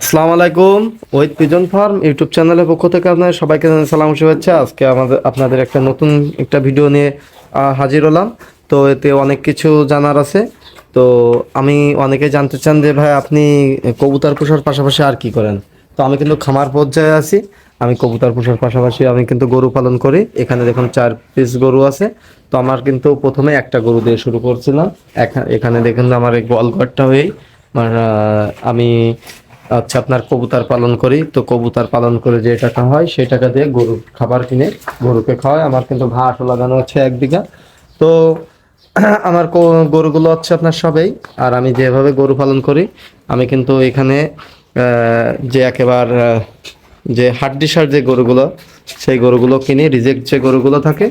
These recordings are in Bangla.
আসসালামু আলাইকুম। ওয়েদ পিজন ফার্ম ইউটিউব চ্যানেলের পক্ষ থেকে আপনাদের সবাইকে জানাই সালাম শুভেচ্ছা। আজকে আপনাদের একটা নতুন ভিডিও নিয়ে হাজির হলাম। তো এতে অনেক কিছু জানার আছে। তো আমি অনেকে জানতে চান যে ভাই আপনি কবুতর পোষার পাশাপাশি আর কি করেন। তো আমি কিন্তু খামার পর্যায়ে আছি। আমি কবুতর পোষার পাশাপাশি আমি কিন্তু গরু পালন করি। এখানে দেখুন 4 পিস গরু আছে। তো আমার কিন্তু প্রথমে একটা গরু দিয়ে শুরু করছিলাম। এখানে দেখুন আমার এই গোয়ালঘরটা হয়েই আমি আপনার কবুতর পালন করি। তো কবুতর পালন করে যে টাকা হয় সেই টাকা দিয়ে গরুর খাবার কিনে গরুকে খাওয়াই। আমার কিন্তু ঘাস লাগানো হচ্ছে 1 বিঘা। তো আমার গরুগুলো হচ্ছে আপনার সবেই। আর আমি যেভাবে গরু পালন করি আমি কিন্তু এখানে যে একেবারে যে হাড্ডিসার যে গরুগুলো সেই গরুগুলো কিনি। রিজেক্ট যে গরুগুলো থাকে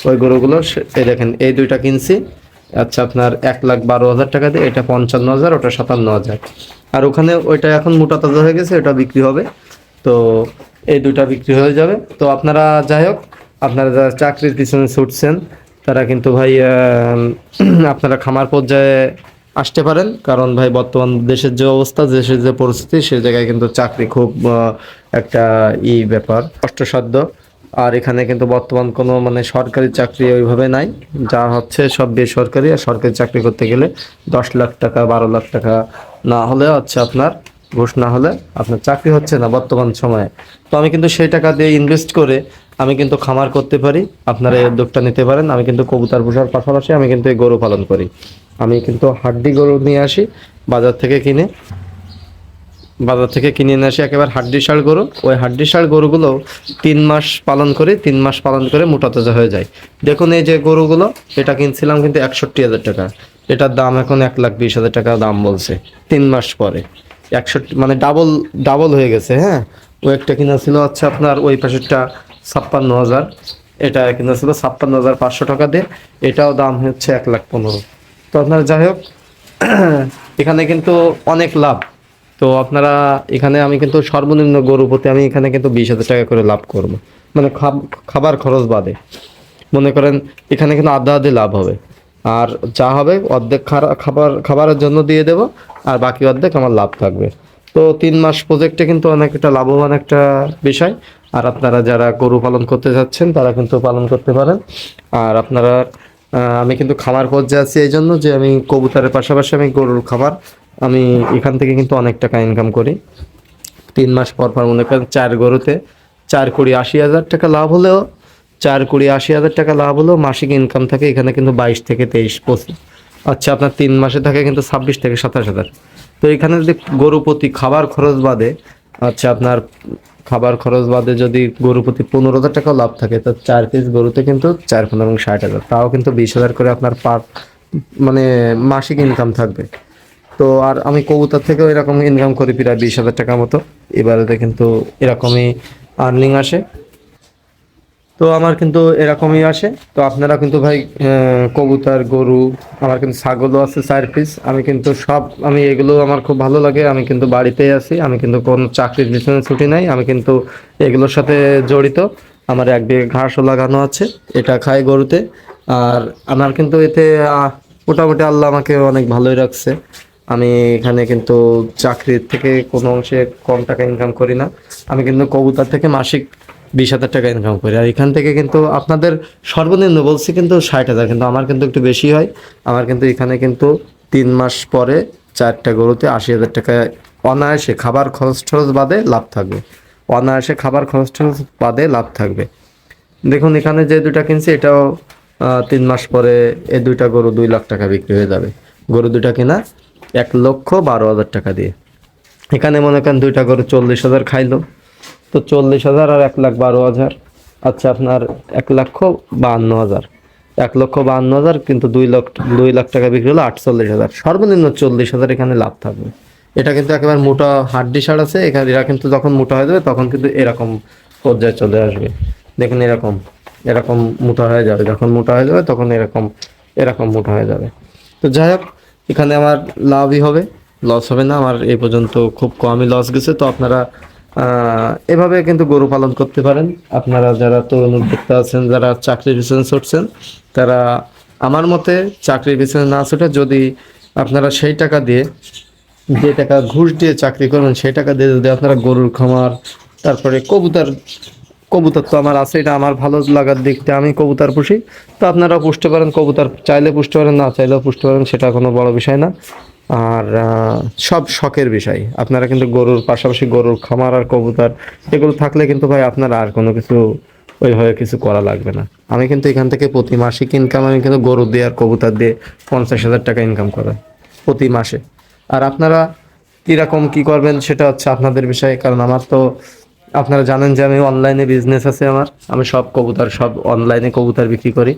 ওই গরুগুলো এই দেখেন এই দুইটা কিনছি। আপনার 1,12,000 টাকা দিয়ে, এটা 55,000, ওটা 57,000। আর ওখানে ওইটা এখন মোটা তাজা হয়ে গেছে, ওটা বিক্রি হবে। তো এই দুইটা বিক্রি হয়ে যাবে। তো আপনারা যাই হোক, আপনারা যারা চাকরির পিছনে ছুটছেন তারা কিন্তু ভাই আপনারা খামার পর্যায়ে আসতে পারেন। কারণ ভাই বর্তমান দেশের যে অবস্থা, দেশের যে পরিস্থিতি, সে জায়গায় কিন্তু চাকরি খুব একটা ব্যাপার কষ্টসাধ্য। আর এখানে কিন্তু বর্তমান কোনো মানে সরকারি চাকরি ওইভাবে নাই। যা হচ্ছে সব বেসরকারি। আর সরকারি চাকরি করতে গেলে 10 লাখ টাকা 12 লাখ টাকা না হলে আপনার ঘুষ না হলে আপনার চাকরি হচ্ছে না বর্তমান সময়ে। তো আমি কিন্তু সেই টাকা দিয়ে ইনভেস্ট করে আমি কিন্তু খামার করতে পারি। আপনারা এই উদ্যোগটা নিতে পারেন। আমি কিন্তু কবুতর পোষার পাশাপাশি আমি কিন্তু এই গরু পালন করি। আমি কিন্তু হাড্ডি গরু নিয়ে আসি বাজার থেকে কিনে। নিয়ে আসি একেবারে হাড্ডিসার গরু। ওই হাড্ডিসার গরুগুলো 3 মাস পালন করি। 3 মাস পালন করে মোটা তাজা হয়ে যায়। দেখুন এই যে গরুগুলো, এটা কিনছিলাম কিন্তু 61,000 টাকা। এটার দাম এখন 1,20,000 টাকা দাম বলছে 3 মাস পরে। 61 মানে ডাবল ডাবল হয়ে গেছে। হ্যাঁ, ও একটা কিনা ছিল আপনার ওই পাশেরটা 56,000। এটা কিনা ছিল 56,500 টাকা দিয়ে। এটাও দাম হচ্ছে 1,15,000। তো আপনার যাই হোক, এখানে কিন্তু অনেক লাভ। তো আপনারা এখানে আমি কিন্তু সর্বনিম্ন গরু প্রতি আমি এখানে কিন্তু 20,000 টাকা করে লাভ করব। মানে খাবার খরচ বাদে মনে করেন এখানে কিন্তু আধা আধি লাভ হবে। আর যা হবে অর্ধেক খাবারের জন্য দিয়ে দেব, আর বাকি অর্ধেক আমার লাভ থাকবে। তো 3 মাস প্রজেক্টে কিন্তু অনেক একটা লাভবান একটা বিষয়। আর আপনারা যারা গরু পালন করতে যাচ্ছেন তারা কিন্তু পালন করতে পারেন। আর আপনারা আমি কিন্তু খামার পর্যায়ে আছি এই জন্য যে আমি কবুতরের পাশাপাশি আমি গরুর খামার আমি এখান থেকে কিন্তু অনেক টাকা ইনকাম করি। 3 মাস পর পর মনে করেন 4 গরুতে 4,80,000 টাকা লাভ হলেও 4,80,000 টাকা লাভ হলেও মাসিক ইনকাম থাকে এখানে কিন্তু 22 থেকে 23-25। আপনার 3 মাসে থাকে কিন্তু 26 থেকে 27,000। তো এখানে যদি গরু প্রতি খাবার খরচ বাদে আপনার খাবার খরচ বাদে যদি গরু প্রতি 15,000 টাকাও লাভ থাকে, তো 4 পিস গরুতে কিন্তু 4,15,60,000, তাও কিন্তু 20,000 করে আপনার পার মানে মাসিক ইনকাম থাকবে। তো আর আমি কবুতর থেকেও এরকম ইনকাম করি প্রায় 20,000 টাকা মতো। এবারে কিন্তু এরকমই আর্নিং আসে। তো আমার কিন্তু এরকমই আসে। তো আপনারা কিন্তু ভাই কবুতর গরু, আমার কিন্তু ছাগলও আছে 4 পিস। আমি কিন্তু আমি এগুলো আমার খুব ভালো লাগে। আমি কিন্তু বাড়িতেই আছি, আমি কিন্তু কোনো চাকরির পিছনে ছুটি নাই। আমি কিন্তু এগুলোর সাথে জড়িত। আমার 1 বিঘা ঘাসও লাগানো আছে, এটা খাই গরুতে। আর আমার কিন্তু এতে মোটামুটি আল্লাহ আমাকে অনেক ভালোই রাখছে। আমি এখানে কিন্তু চাকরির থেকে কোনো অংশে কম টাকা ইনকাম করি না। আমি কিন্তু কবুতর থেকে মাসিক 20,000 টাকা ইনকাম করি। আর এখান থেকে কিন্তু আপনাদের সর্বনিম্ন বলছি কিন্তু 60,000, কিন্তু আমার কিন্তু একটু বেশি হয়। আমার কিন্তু এখানে কিন্তু 3 মাস পরে 4টা গরুতে 80,000 টাকা অনায়াসে খাবার খরচ টরচ বাদে লাভ থাকবে। অনায়াসে খাবার খরচ টরচ বাদে লাভ থাকবে। দেখুন এখানে যে দুইটা কিনছি এটাও 3 মাস পরে এই দুইটা গরু 2 লাখ টাকা বিক্রি হয়ে যাবে। গরু দুইটা কিনা 1,12,000 টাকা দিয়ে। এখানে মনে করেন দুইটা গরু 40,000 খাইলো। তো 40,000 আর 1,12,000, আপনার 1,52,000। 1,52,000 কিন্তু 2 লাখ টাকা বিক্রি হলো 48,000। সর্বনিম্ন 40,000 এখানে লাভ থাকবে। এটা কিন্তু একেবারে মোটা হাড্ডি সার আছে এখানে। এরা কিন্তু যখন মোটা হয়ে যাবে তখন কিন্তু এরকম পর্যায়ে চলে আসবে। দেখুন এরকম এরকম মোটা হয়ে যাবে। যখন মোটা হয়ে যাবে তখন এরকম এরকম মোটা হয়ে যাবে। তো যাই হোক, এখানে আমার লাভই হবে, লস হবে না। আমার এই পর্যন্ত খুব কমই লস গেছে। তো আপনারা এভাবে কিন্তু গরু পালন করতে পারেন। আপনারা যারা তরুণ উদ্যোক্তা আছেন, যারা চাকরির পিছনে ছুটছেন, তারা আমার মতে চাকরির পিছনে না ছুটে যদি আপনারা সেই টাকা দিয়ে যে টাকা ঘুষ দিয়ে চাকরি করবেন সেই টাকা দিয়ে যদি আপনারা গরুর খামার, তারপরে কবুতর, কবুতর তো আমার আছে, এটা আমার ভালো লাগার দিকটা, আমি কবুতর পুষি। তো আপনারা পুষতে পারেন কবুতর, চাইলে পুষতে পারেন, না চাইলেও পুষতে পারেন, সেটা কোনো বড় বিষয় না। আর সব শখের বিষয়। আপনারা কিন্তু গরুর পাশাপাশি গরুর খামার আর কবুতর এগুলো থাকলে কিন্তু ভাই আপনার আর কোনো কিছু ওইভাবে কিছু করা লাগবে না। আমি কিন্তু এখান থেকে প্রতি মাসিক ইনকাম আমি কিন্তু গরু দিয়ে আর কবুতর দিয়ে 50,000 টাকা ইনকাম করে প্রতি মাসে। আর আপনারা কীরকম কী করবেন সেটা হচ্ছে আপনাদের বিষয়, কারণ আমার তো আপনারা জানেন যে আমি অনলাইনে বিজনেস আছে আমার, আমি সব কবুতর সব অনলাইনে কবুতর বিক্রি করি।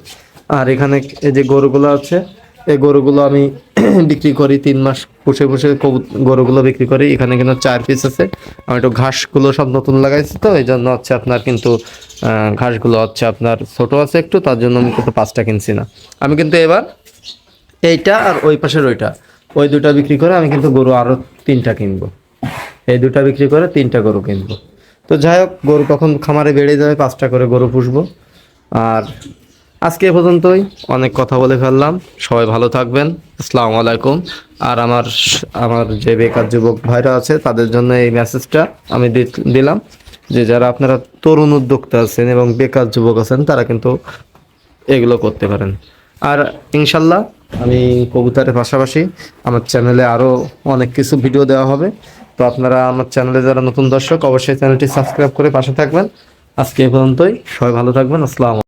আর এখানে এই যে গরুগুলো আছে, এই গরুগুলো আমি বিক্রি করি 3 মাস পুষে পুষে গরুগুলো বিক্রি করি। এখানে কিন্তু 4 পিস আছে। আমি একটু ঘাসগুলো সব নতুন লাগাইছি, তো এই জন্য হচ্ছে আপনার কিন্তু ঘাসগুলো হচ্ছে আপনার ছোট আছে একটু, তার জন্য আমি কিন্তু 5টা কিনছি না। আমি কিন্তু এবার এইটা আর ওই পাশের ওইটা, ওই দুটা বিক্রি করে আমি কিন্তু গরু আরও 3টা কিনবো। এই দুটা বিক্রি করে 3টা গরু কিনবো। তো যাই হোক, গরু কখন খামারে বেড়ে যাবে 5টা করে গরু পুষবো। আর আজকে এ পর্যন্তই, অনেক কথা বলে ফেললাম। সবাই ভালো থাকবেন, আসসালামু আলাইকুম। আর আমার আমার যে বেকার যুবক ভাইরা আছে তাদের জন্য এই মেসেজটা আমি দিলাম, যে যারা আপনারা তরুণ উদ্যোক্তা আছেন এবং বেকার যুবক আছেন তারা কিন্তু এগুলো করতে পারেন। আর ইনশাল্লাহ আমি কবুতরের পাশাপাশি আমার চ্যানেলে আরও অনেক কিছু ভিডিও দেওয়া হবে। তো আপনারা আমার চ্যানেলে যারা নতুন দর্শক অবশ্যই চ্যানেলটি সাবস্ক্রাইব করে পাশে থাকবেন। আজকে এ পর্যন্তই, সবাই ভালো থাকবেন, আসসালাম।